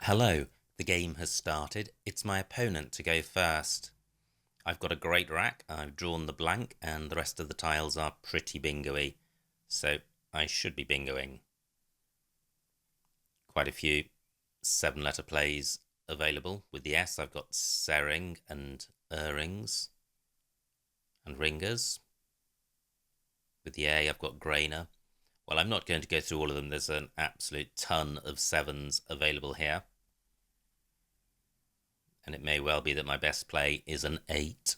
Hello, the game has started. It's my opponent to go first. I've got a great rack, I've drawn the blank, and the rest of the tiles are pretty bingo-y, so I should be bingoing. Quite a few 7-letter plays available. With the S, I've got serring and rings and ringers. With the A, I've got grainer. Well, I'm not going to go through all of them. There's an absolute ton of 7s available here. And it may well be that my best play is an 8.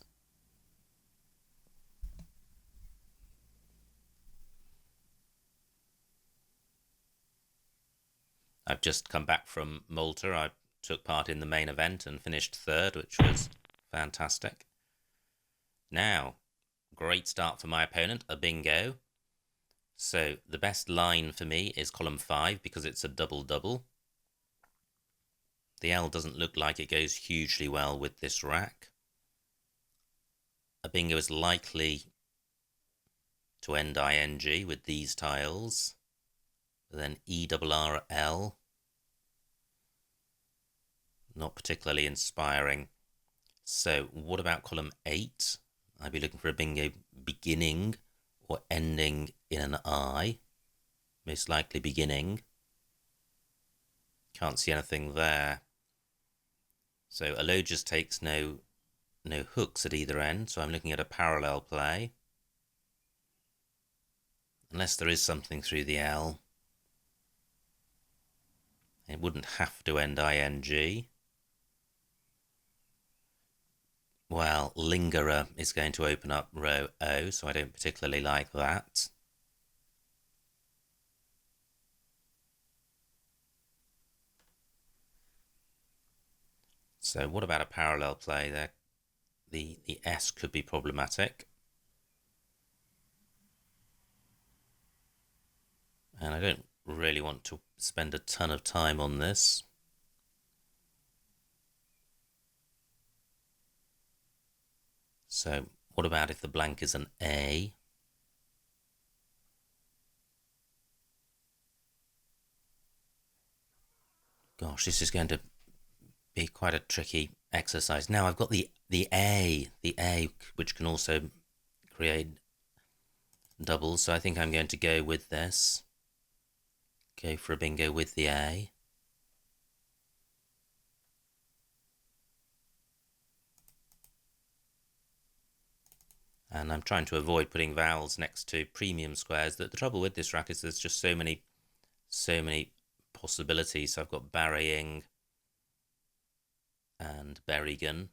I've just come back from Malta. I took part in the main event and finished third, which was fantastic. Now, great start for my opponent, a bingo. So the best line for me is column 5 because it's a double-double. The L doesn't look like it goes hugely well with this rack. A bingo is likely to end ing with these tiles. Then ERRL. Not particularly inspiring. So what about column 8? I'd be looking for a bingo beginning or ending in an I. Most likely beginning. Can't see anything there. So a low just takes no hooks at either end, so I'm looking at a parallel play. Unless there is something through the L. It wouldn't have to end ing. Well, lingerer is going to open up row O, so I don't particularly like that. So what about a parallel play there? The S could be problematic. And I don't really want to spend a ton of time on this. So what about if the blank is an A? Gosh, this is going to be quite a tricky exercise. Now I've got the A, which can also create doubles, so I think I'm going to go with this. Go for a bingo with the A. And I'm trying to avoid putting vowels next to premium squares. The trouble with this rack is there's just so many possibilities. So I've got Barrying and Berrigan.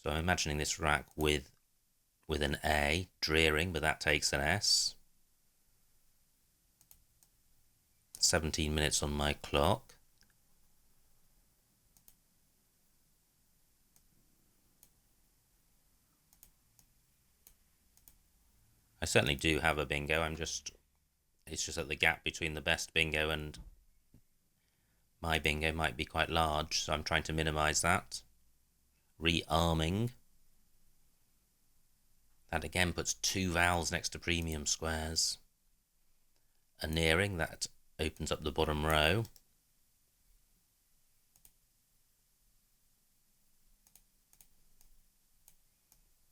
So I'm imagining this rack with an A, Dreering, but that takes an S. 17 minutes on my clock. I certainly do have a bingo. It's just that the gap between the best bingo and my bingo might be quite large, so I'm trying to minimize that. Rearming. That again puts 2 vowels next to premium squares. A nearing, that opens up the bottom row.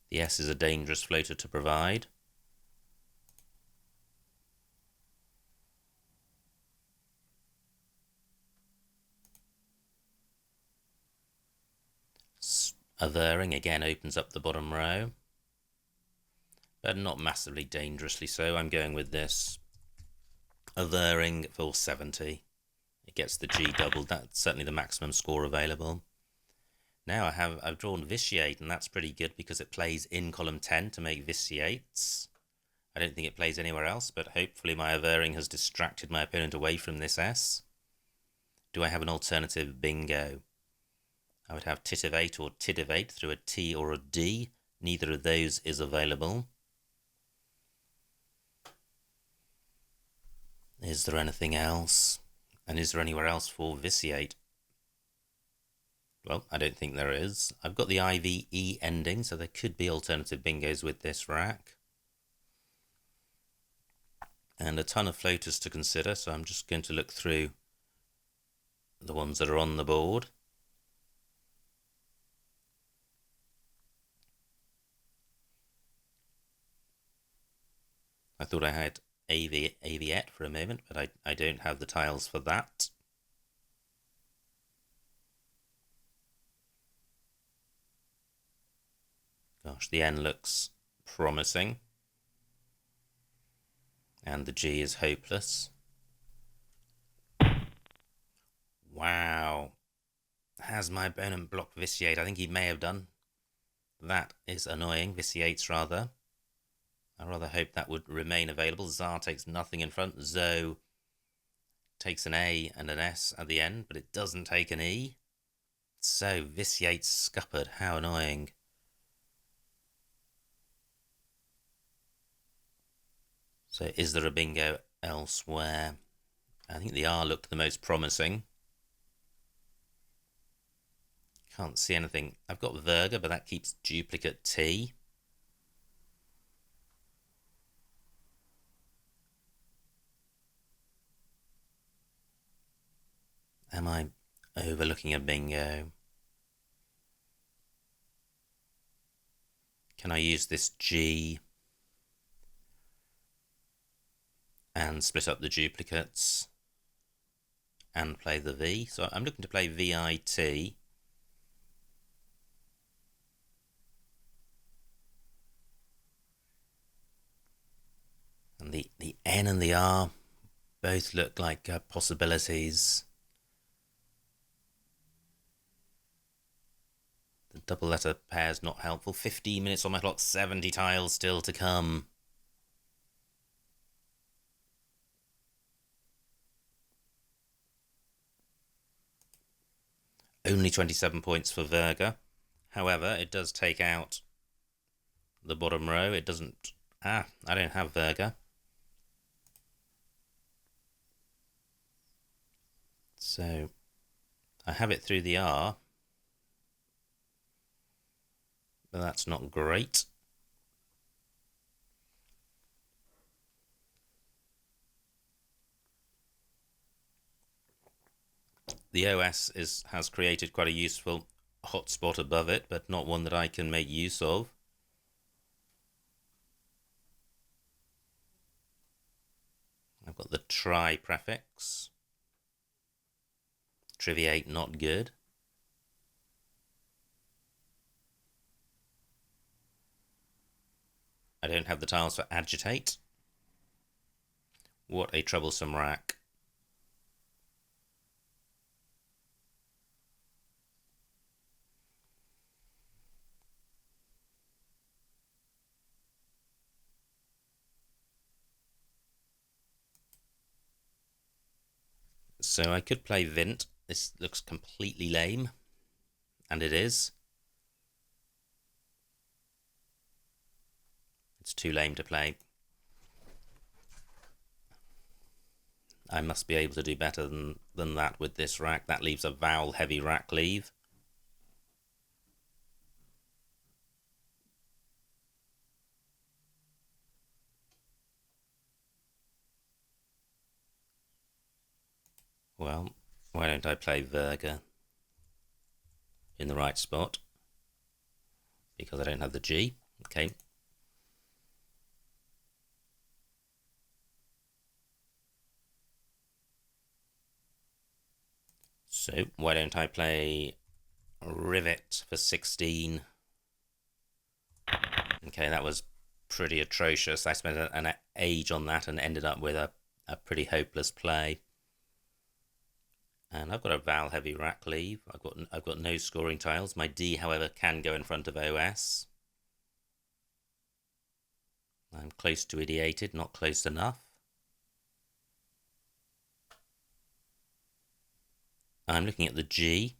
The S is a dangerous floater to provide. Othering again opens up the bottom row, but not massively dangerously so. I'm going with this. Othering for 70. It gets the G doubled. That's certainly the maximum score available. Now I've drawn Vitiate, and that's pretty good because it plays in column 10 to make vitiates. I don't think it plays anywhere else, but hopefully my othering has distracted my opponent away from this S. Do I have an alternative bingo? I would have titivate or tidivate through a T or a D. Neither of those is available. Is there anything else? And is there anywhere else for vitiate? Well, I don't think there is. I've got the IVE ending, so there could be alternative bingos with this rack. And a ton of floaters to consider, so I'm just going to look through the ones that are on the board. I thought I had Aviette for a moment, but I don't have the tiles for that. Gosh, the N looks promising. And the G is hopeless. Wow. Has my opponent blocked Vitiate? I think he may have done. That is annoying. Vitiates, rather. I rather hope that would remain available. Tsar takes nothing in front. Zoe takes an A and an S at the end, but it doesn't take an E. So, Vitiate's scuppered. How annoying. So is there a bingo elsewhere? I think the R looked the most promising. Can't see anything. I've got Virga, but that keeps duplicate T. Am I overlooking a bingo? Can I use this G and split up the duplicates and play the V? So I'm looking to play VIT. And the N and the R both look like possibilities. The double letter pair's not helpful. 15 minutes on my clock, 70 tiles still to come. Only 27 points for Virga. However, it does take out the bottom row. It doesn't... I don't have Virga. So, I have it through the R. But that's not great. The OS has created quite a useful hotspot above it, but not one that I can make use of. I've got the try prefix. Triviate, not good. I don't have the tiles for agitate. What a troublesome rack. So I could play Vint. This looks completely lame. And it is. It's too lame to play. I must be able to do better than that with this rack. That leaves a vowel-heavy rack leave. Well, why don't I play Virga in the right spot? Because I don't have the G. Okay. So why don't I play Rivet for 16? Okay, that was pretty atrocious. I spent an age on that and ended up with a pretty hopeless play. And I've got a vowel-heavy rack leave. I've got no scoring tiles. My D, however, can go in front of OS. I'm close to ideated, not close enough. I'm looking at the G.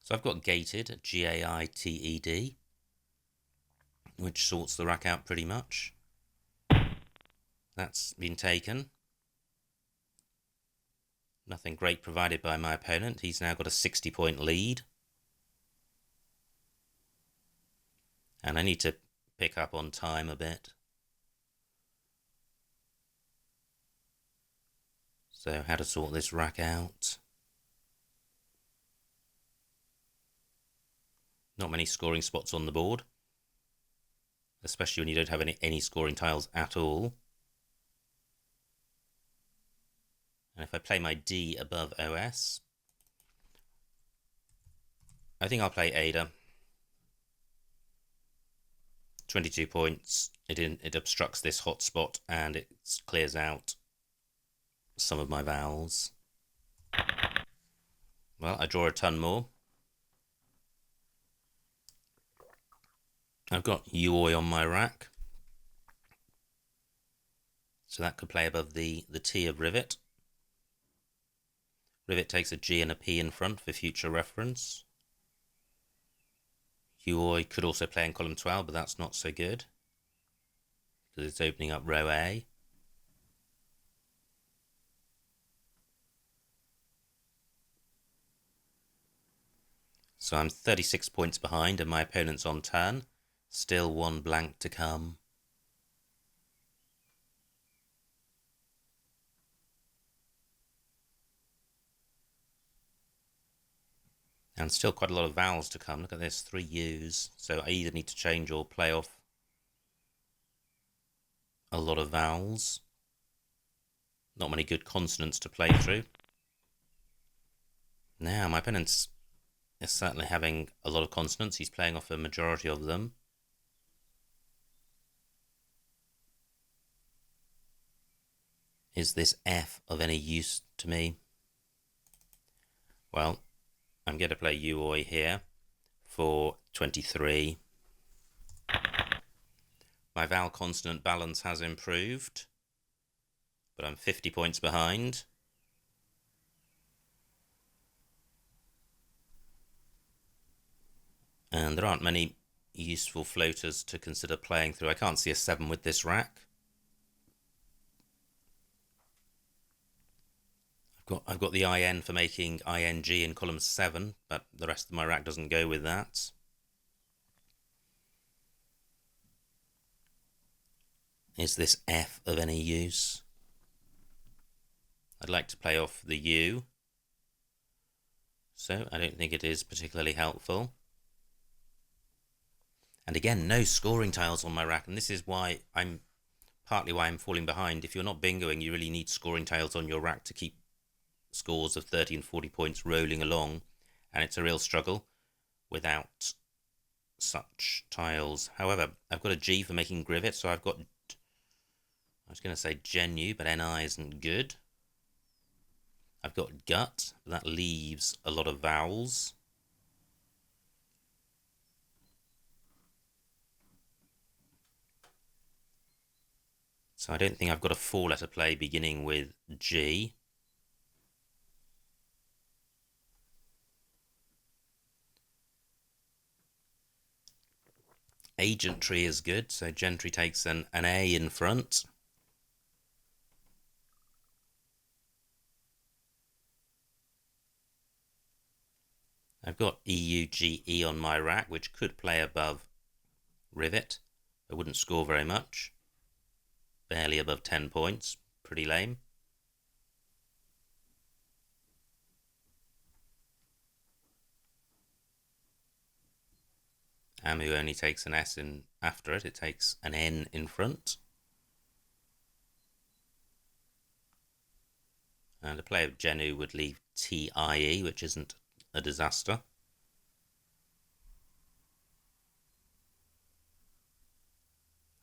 So I've got gated, G-A-I-T-E-D, which sorts the rack out pretty much. That's been taken. Nothing great provided by my opponent. He's now got a 60-point lead. And I need to pick up on time a bit. So how to sort this rack out. Not many scoring spots on the board, especially when you don't have any scoring tiles at all. And if I play my D above OS, I think I'll play Ada. 22 points. It obstructs this hotspot and it clears out some of my vowels. Well, I draw a ton more. I've got Uoi on my rack, so that could play above the T of Rivet. Rivet takes a G and a P in front for future reference. Uoi could also play in column 12, but that's not so good because it's opening up row A. So I'm 36 points behind and my opponent's on turn. Still one blank to come. And still quite a lot of vowels to come. Look at this, 3 U's. So I either need to change or play off a lot of vowels. Not many good consonants to play through. Now, my opponent's is certainly having a lot of consonants. He's playing off a majority of them. Is this F of any use to me? Well, I'm going to play Uoi here for 23. My vowel consonant balance has improved, but I'm 50 points behind. And there aren't many useful floaters to consider playing through. I can't see a 7 with this rack. I've got the IN for making ING in column 7, but the rest of my rack doesn't go with that. Is this F of any use? I'd like to play off the U, so I don't think it is particularly helpful. And again, no scoring tiles on my rack, and this is why partly why I'm falling behind. If you're not bingoing, you really need scoring tiles on your rack to keep scores of 30 and 40 points rolling along, and it's a real struggle without such tiles. However, I've got a G for making Grivet, so I've got, I was going to say Genu, but NI isn't good. I've got Gut, but that leaves a lot of vowels. So I don't think I've got a 4-letter play beginning with G. Agentry is good, so Gentry takes an A in front. I've got EUGE on my rack, which could play above Rivet. I wouldn't score very much. Barely above 10 points. Pretty lame. Amu only takes an S in after it. It takes an N in front. And a play of Genu would leave TIE, which isn't a disaster.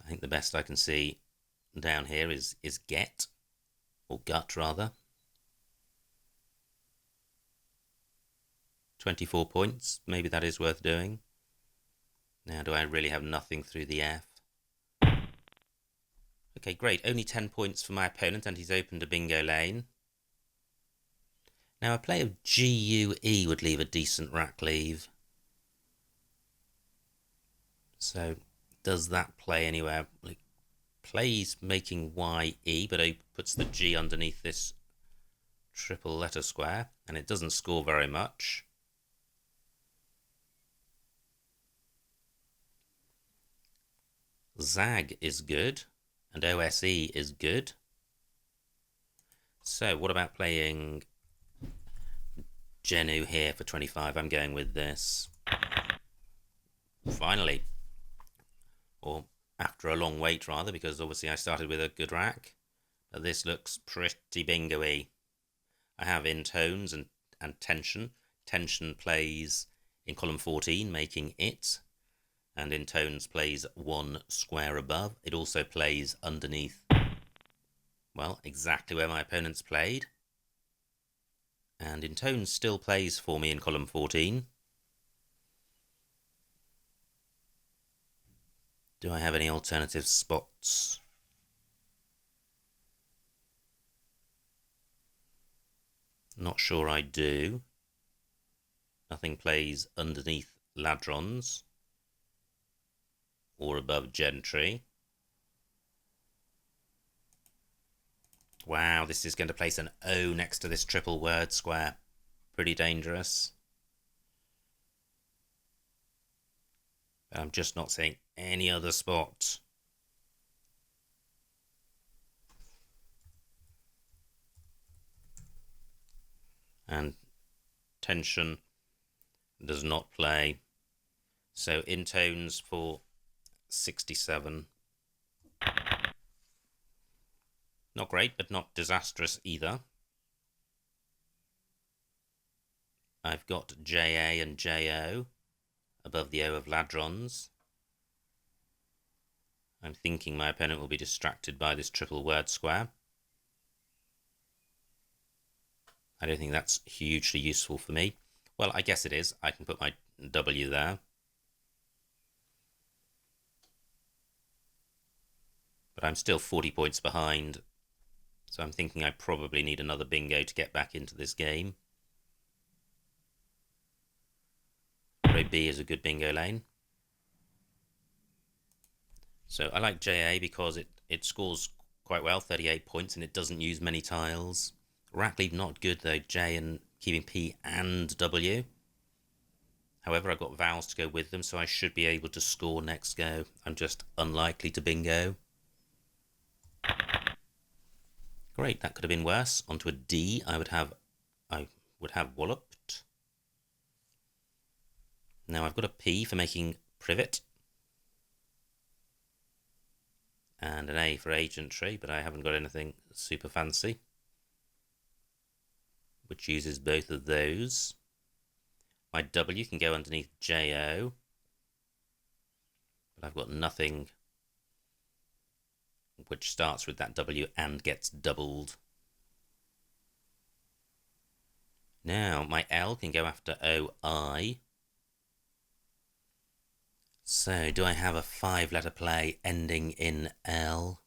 I think the best I can see down here is Get, or Gut rather. 24 points, maybe that is worth doing. Now, do I really have nothing through the F? Okay, great. Only 10 points for my opponent, and he's opened a bingo lane. Now, a play of GUE would leave a decent rack leave. So, does that play anywhere? It plays making YE, but it puts the G underneath this triple letter square, and it doesn't score very much. Zag is good, and OSE is good. So what about playing Genu here for 25? I'm going with this. Finally. Or after a long wait, rather, because obviously I started with a good rack. But this looks pretty bingo-y. I have intones and tension. Tension plays in column 14, making it. And intones plays one square above. It also plays underneath, well, exactly where my opponents played. And intones still plays for me in column 14. Do I have any alternative spots? Not sure I do. Nothing plays underneath ladrons or above gentry. Wow, this is going to place an O next to this triple word square. Pretty dangerous. But I'm just not seeing any other spot. And tension does not play. So intones for 67. Not great, but not disastrous either. I've got JA and JO above the O of ladrons. I'm thinking my opponent will be distracted by this triple word square. I don't think that's hugely useful for me. Well, I guess it is. I can put my W there. But I'm still 40 points behind. So I'm thinking I probably need another bingo to get back into this game. Row B is a good bingo lane. So I like JA because it scores quite well, 38 points, and it doesn't use many tiles. Rack lead not good though, J and keeping P and W. However, I've got vowels to go with them, so I should be able to score next go. I'm just unlikely to bingo. Great, that could have been worse. Onto a D, I would have walloped. Now I've got a P for making privet. And an A for agentry, but I haven't got anything super fancy, which uses both of those. My W can go underneath JO, but I've got nothing which starts with that W and gets doubled. Now my L can go after OI. So do I have a 5-letter play ending in L?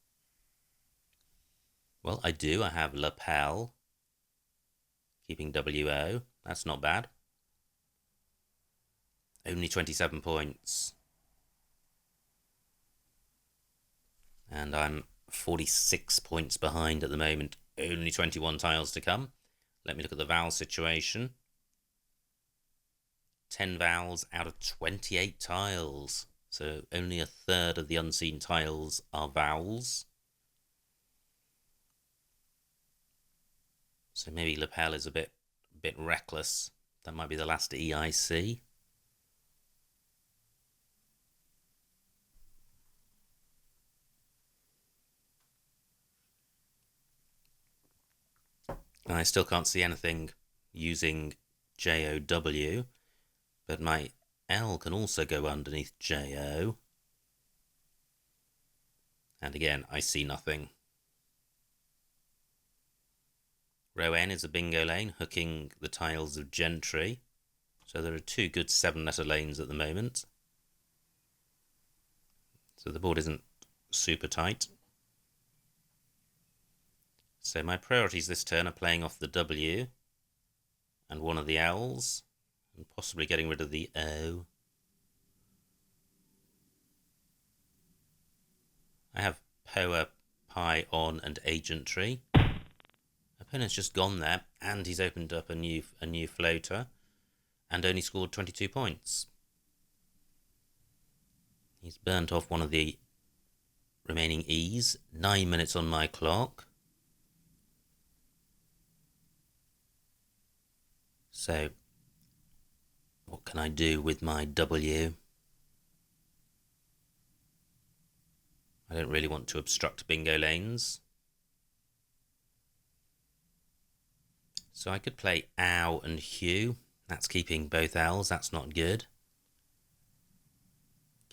Well, I do. I have lapel, keeping WO. That's not bad. Only 27 points. And I'm 46 points behind at the moment. Only 21 tiles to come. Let me look at the vowel situation. 10 vowels out of 28 tiles. So only a third of the unseen tiles are vowels. So maybe lapel is a bit reckless. That might be the last E I see. I still can't see anything using JOW, but my L can also go underneath JO. And again, I see nothing. Row N is a bingo lane, hooking the tiles of gentry. So there are two good 7-letter lanes at the moment. So the board isn't super tight. So my priorities this turn are playing off the W and one of the L's, and possibly getting rid of the O. I have Poa, Pi on, and agentry. Opponent's just gone there, and he's opened up a new floater, and only scored 22 points. He's burnt off one of the remaining E's. 9 minutes on my clock. So, what can I do with my W? I don't really want to obstruct bingo lanes. So I could play ow and hue. That's keeping both L's. That's not good.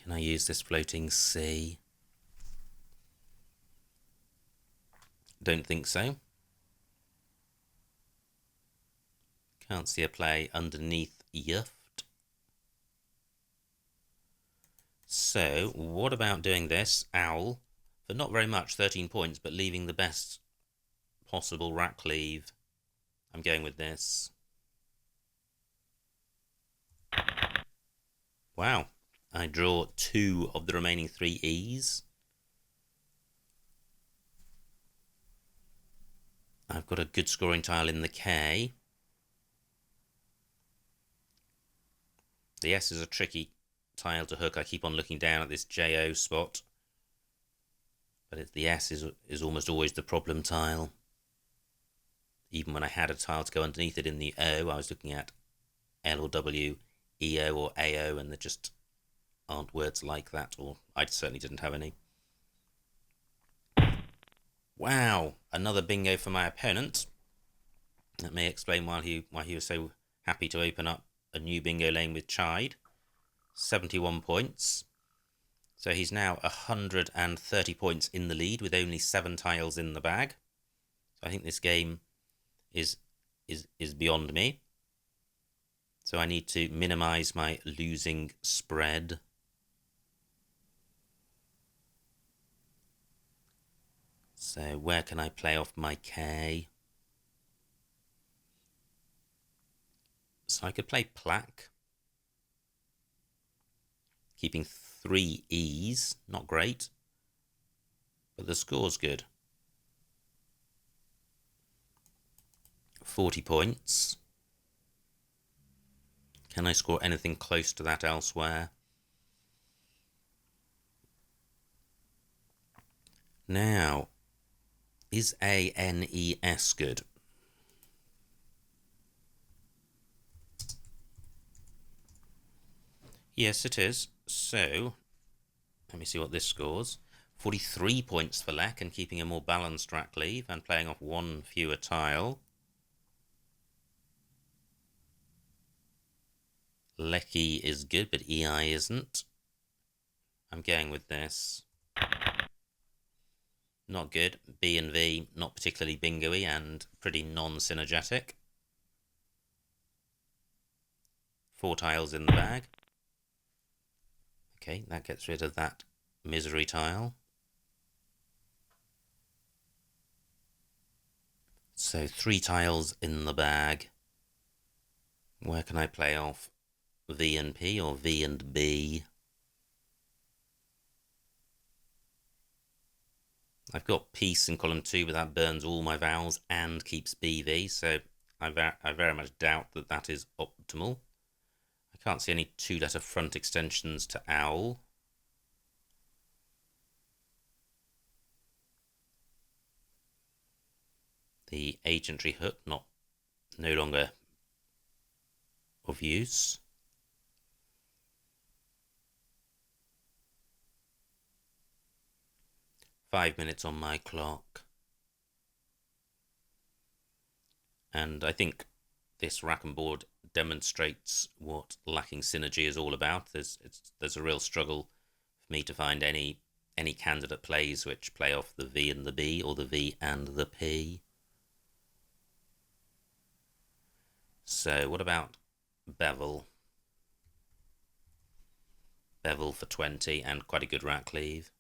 Can I use this floating C? Don't think so. Can't see a play underneath yuft. So what about doing this owl for not very much, 13 points, but leaving the best possible rack leave? I'm going with this. Wow, I draw 2 of the remaining 3 E's. I've got a good scoring tile in the K. The S is a tricky tile to hook. I keep on looking down at this JO spot. But the S is almost always the problem tile. Even when I had a tile to go underneath it in the O, I was looking at L or W, EO or AO, and there just aren't words like that, or I certainly didn't have any. Wow, another bingo for my opponent. That may explain why he was so happy to open up a new bingo lane with Chide. 71 points. So he's now 130 points in the lead with only 7 tiles in the bag. So I think this game is beyond me. So I need to minimize my losing spread. So where can I play off my K? So I could play plaque, keeping 3 E's, not great, but the score's good. 40 points. Can I score anything close to that elsewhere? Now, is ANES good? Yes, it is. So, let me see what this scores. 43 points for Lek and keeping a more balanced rack leave and playing off 1 fewer tile. Lecky is good, but EI isn't. I'm going with this. Not good. B and V, not particularly bingo-y and pretty non-synergetic. 4 tiles in the bag. Okay, that gets rid of that misery tile. So 3 tiles in the bag. Where can I play off V and P or V and B? I've got peace in column 2, but that burns all my vowels and keeps BV, so I very much doubt that that is optimal. I can't see any 2-letter front extensions to owl. The agentry hook no longer of use. Five minutes on my clock. And I think this rack and board demonstrates what lacking synergy is all about. There's a real struggle for me to find any candidate plays which play off the V and the B or the V and the P. So what about bevel? Bevel for 20 and quite a good rack leave.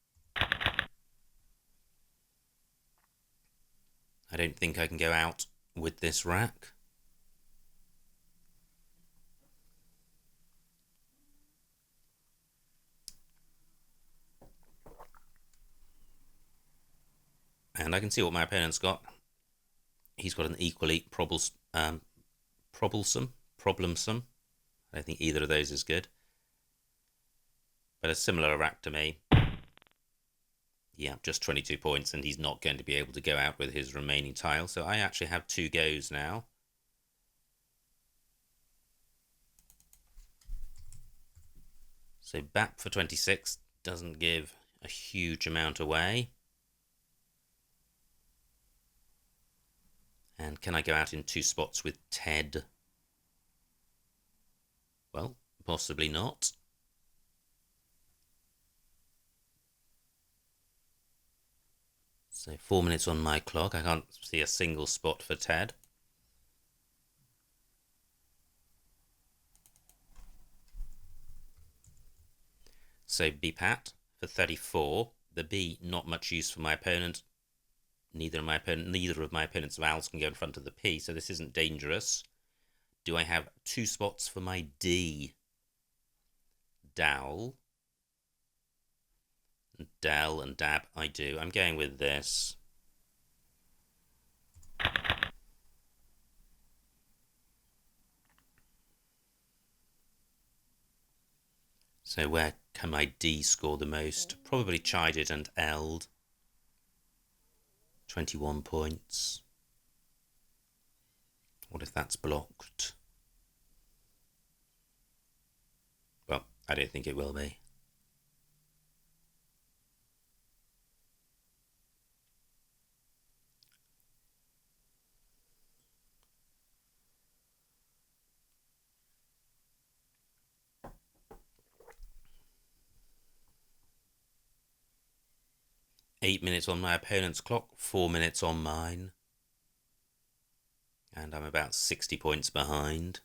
I don't think I can go out with this rack. And I can see what my opponent's got. He's got an equally problemsome. I don't think either of those is good. But a similar rack to me. Yeah, just 22 points, and he's not going to be able to go out with his remaining tile. So I actually have 2 goes now. So BAP for 26 doesn't give a huge amount away. And can I go out in 2 spots with Ted? Well, possibly not. So 4 minutes on my clock. I can't see a single spot for Ted. So B-Pat for 34. The B, not much use for my opponent. Neither of my opponent's vowels can go in front of the P, so this isn't dangerous. Do I have 2 spots for my D? Dowl. Del and Dab, I do. I'm going with this. So where can my D score the most? Probably chided and eld. 21 points. What if that's blocked? Well, I don't think it will be. Eight minutes on my opponent's clock, 4 minutes on mine. And I'm about 60 points behind.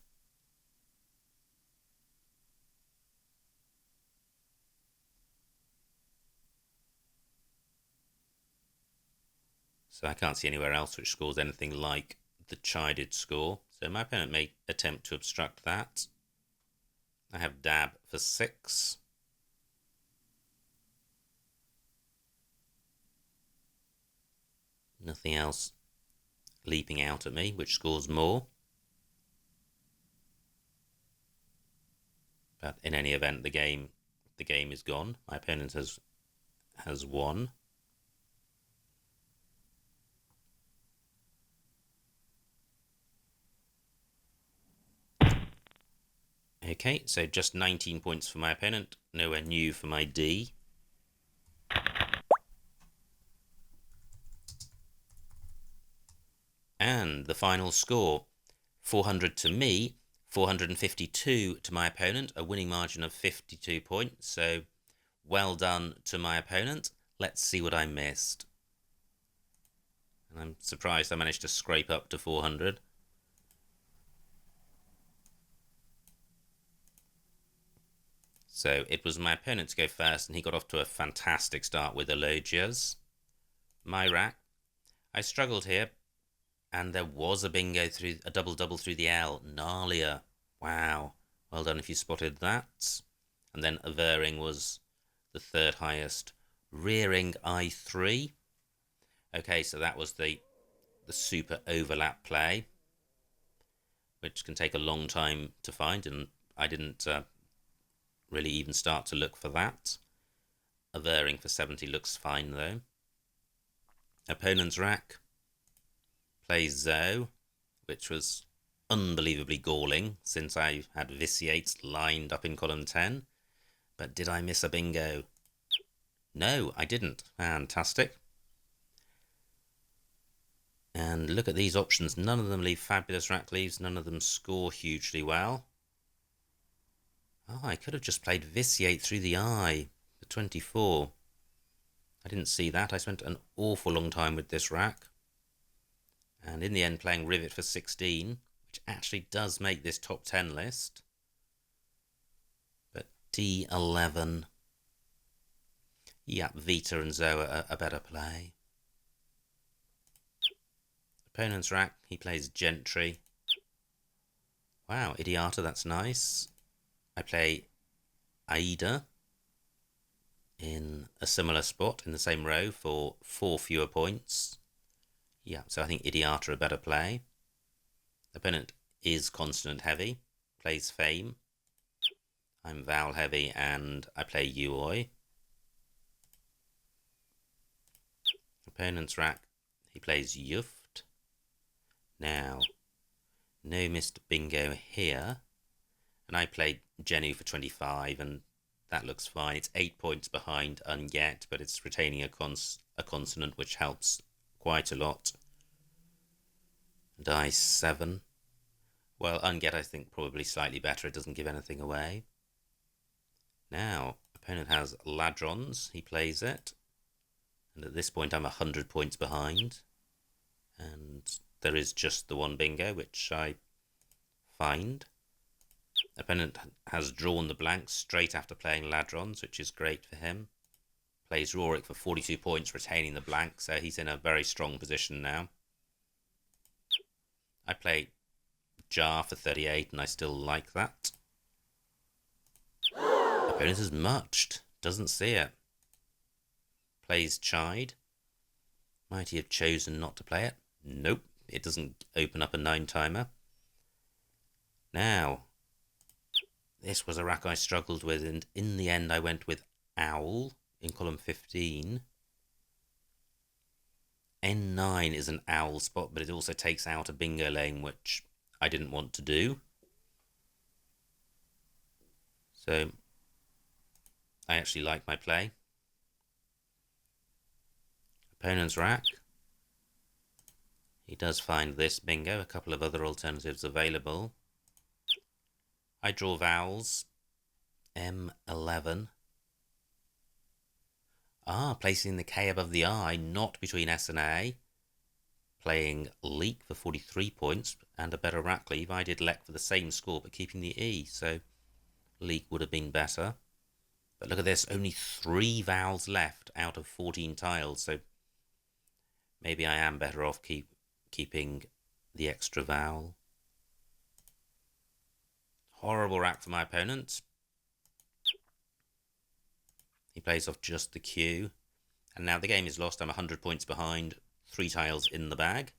So I can't see anywhere else which scores anything like the chided score. So my opponent may attempt to obstruct that. I have Dab for 6. Nothing else leaping out at me, which scores more. But in any event, the game is gone. My opponent has won. Okay, so just 19 points for my opponent, nowhere new for my D. And the final score, 400 to me, 452 to my opponent, a winning margin of 52 points. So well done to my opponent. Let's see what I missed. And I'm surprised I managed to scrape up to 400. So it was my opponent to go first, and he got off to a fantastic start with Elogias. My rack. I struggled here, and there was a bingo through a double through the L. Gnarlier. Wow. Well done if you spotted that. And then averring was the 3rd highest. Rearing I3. Okay, so that was the super overlap play, which can take a long time to find, and I didn't really even start to look for that. Averring for 70 looks fine though. Opponent's rack plays Zoe, which was unbelievably galling since I had vitiates lined up in column 10. But did I miss a bingo? No, I didn't. Fantastic. And look at these options. None of them leave fabulous rack leaves. None of them score hugely well. Oh, I could have just played vitiate through the eye for 24. I didn't see that. I spent an awful long time with this rack. And in the end, playing rivet for 16, which actually does make this top 10 list. But D11. Yep, Vita and Zoe are a better play. Opponent's rack, he plays Gentry. Wow, Idiata, that's nice. I play Aida in a similar spot in the same row for 4 fewer points. Yeah, so I think Idiata a better play. Opponent is consonant heavy, plays Fame. I'm vowel heavy and I play Uoi. Opponent's rack, he plays Yuft. Now, no missed bingo here. And I played Genu for 25, and that looks fine. It's 8 points behind unget, but it's retaining a consonant, which helps quite a lot. Die 7. Well, unget I think probably slightly better. It doesn't give anything away. Now, opponent has ladrons. He plays it. And at this point I'm 100 points behind. And there is just the one bingo, which I find. Opponent has drawn the blanks straight after playing ladrons, which is great for him. Plays Rorik for 42 points, retaining the blank, so he's in a very strong position now. I play Jar for 38, and I still like that. Opponent has muched. Doesn't see it. Plays Chide. Might he have chosen not to play it? Nope. It doesn't open up a 9-timer. Now, this was a rack I struggled with, and in the end I went with Owl in column 15. N9 is an owl spot, but it also takes out a bingo lane, which I didn't want to do. So I actually like my play. Opponent's rack. He does find this bingo, a couple of other alternatives available. I draw vowels. M11. Placing the K above the I, not between S and A. Playing Leek for 43 points and a better rack leave. I did Lek for the same score, but keeping the E, so Leek would have been better. But look at this, only 3 vowels left out of 14 tiles, so maybe I am better off keeping the extra vowel. Horrible rack for my opponent. He plays off just the Q. And now the game is lost. I'm 100 points behind. 3 tiles in the bag.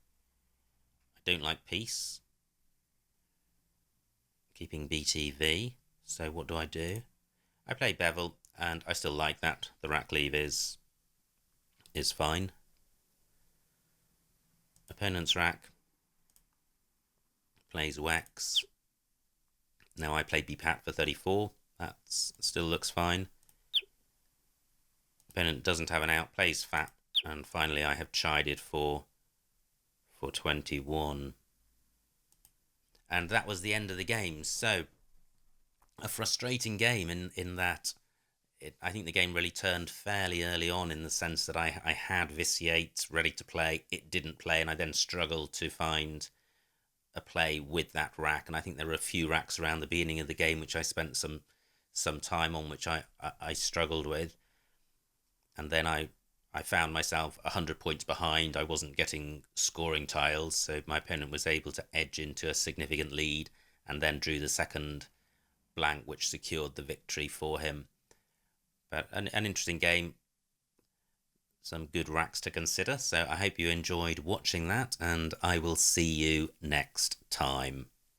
I don't like peace. Keeping BTV. So what do? I play Bevel, and I still like that. The rack leave is fine. Opponent's rack plays Wex. Now I play Bpat for 34. That still looks fine. Opponent doesn't have an out, plays Fat, and finally I have chided for 21. And that was the end of the game. So, a frustrating game in that I think the game really turned fairly early on, in the sense that I had Vitiate ready to play, it didn't play, and I then struggled to find a play with that rack. And I think there were a few racks around the beginning of the game which I spent some time on, which I struggled with. And then I found myself 100 points behind. I wasn't getting scoring tiles, so my opponent was able to edge into a significant lead and then drew the second blank, which secured the victory for him. But an interesting game. Some good racks to consider. So I hope you enjoyed watching that, and I will see you next time.